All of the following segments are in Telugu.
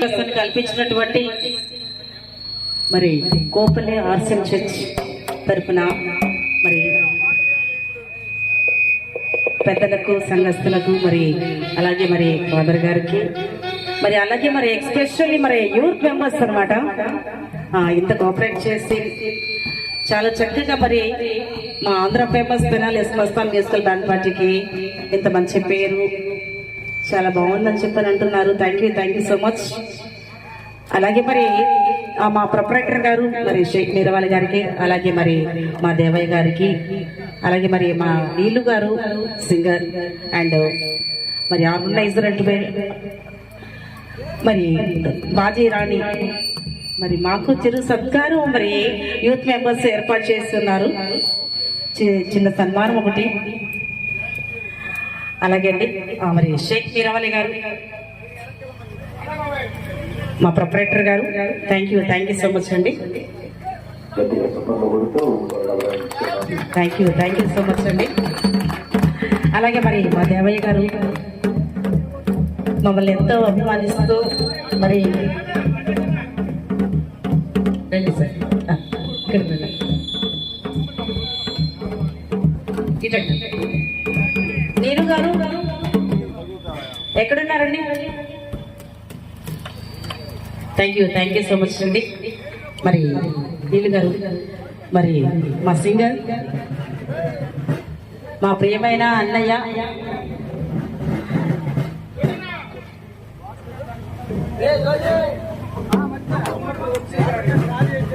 అవకాశాన్ని కల్పించినటువంటి మరి కోపల్లి ఆర్సన్ చర్చ్ తరపున మరి పెద్దలకు సంఘస్థులకు మరి అలాగే మరి ఫాదర్ గారికి మరి అలాగే మరి ఎక్స్పెషల్లీ మరి యూత్ మెంబర్స్ అనమాట ఇంత కోఆపరేట్ చేసి చాలా చక్కగా మరి మా Andhra famous Tenali Mastan musical band పార్టీకి ఇంత మంచి పేరు చాలా బాగుందని చెప్పని అంటున్నారు. Thank you so much. అలాగే మరి మా ప్రొపరేటర్ గారు మరి షేక్ మీరవాలి గారికి, అలాగే మరి మా దేవయ్య గారికి, అలాగే మరి మా నీలు గారు సింగర్ అండ్ మరి ఆర్గనైజర్ అంటే మరి బాజీ రాణి మరి మాకు చిరు సత్కారం మరి యూత్ మెంబర్స్ ఏర్పాటు చేస్తున్నారు. చిన్న సన్మానం ఒకటి. అలాగే అండి మరి షేక్ మీరవాలి గారు మా ప్రొపరేటర్ గారు థ్యాంక్ యూ సో మచ్ అండి. థ్యాంక్ యూ సో మచ్ అండి. అలాగే మరి మా దేవయ్య గారు మమ్మల్ని ఎంతో అభిమానిస్తూ మరి రండి సార్ ఇటండి. నీరు గారు ఎక్కడున్నారండి? థ్యాంక్ యూ సో మచ్ అండి. మరి నీలు గారు మరి మా సింగర్ మా ప్రియమైన అన్నయ్య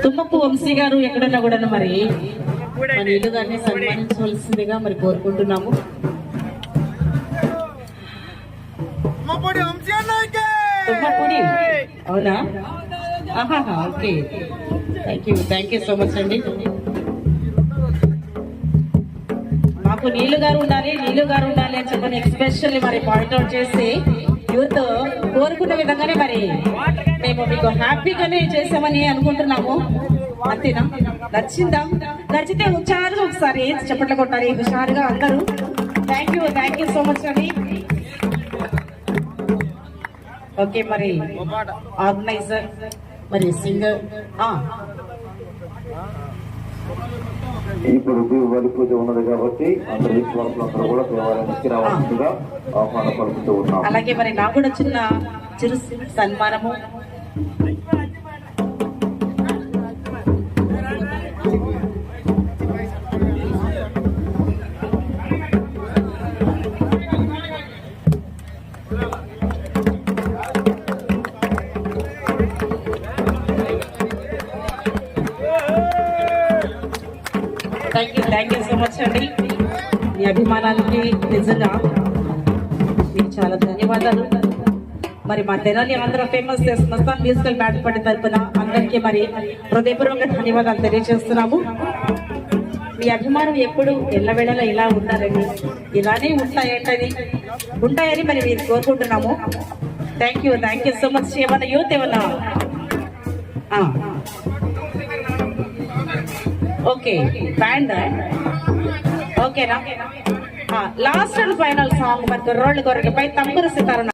తుమ్మపు వంశీ గారు ఎక్కడున్నా కూడా మరి మన నీలు గారిని సన్మానించవలసిందిగా మరి కోరుకుంటున్నాము. తుమ్మపూడి అవునా? Okay thank you so much అండి. మాకు నీలు గారు ఉండాలి అని చెప్పని ఎక్స్పెషల్లీ మరి పాయింట్అవుట్ చేసి యూత్ కోరుకున్న విధంగానే మరి మేము మీకు హ్యాపీగానే చేసామని అనుకుంటున్నాము. అంతేనా? నచ్చితే హుషారుగా ఒకసారి చప్పట్లు కొట్టాలి హుషారుగా అందరూ. థ్యాంక్ యూ సో మచ్ అండి. ఓకే మరి ఆర్గనైజర్ మరి సింగర్ ఇప్పుడు బలి పూజ ఉన్నది కాబట్టి అందరు విశ్వాసులందరూ కూడా దేవాలయానికి రావాల్సిందిగా ఆహ్వానపడుతూ ఉన్నాం. అలాగే మరి నాకు కూడా చిరు సన్మానము. థ్యాంక్ యూ సో మచ్ అండి. మీ అభిమానానికి నిజంగా మీకు చాలా ధన్యవాదాలు. మరి మా Tenali Andhra famous Mastan musical band party తరఫున అందరికీ మరి హృదయపూర్వక ధన్యవాదాలు తెలియజేస్తున్నాము. మీ అభిమానం ఎప్పుడు ఎల్లవేళలా ఇలా ఉండాలని, ఇలానే ఉంటాయని మరి మీరు కోరుకుంటున్నాము. Thank you so much. ఏమన్నా యూత్ ఏమన్నా ఓకే బ్యాండ్ ఓకేనా? లాస్ట్ అండ్ ఫైనల్ సాంగ్ మనకు రోడ్డు కొరకపై తంబుర సితారణ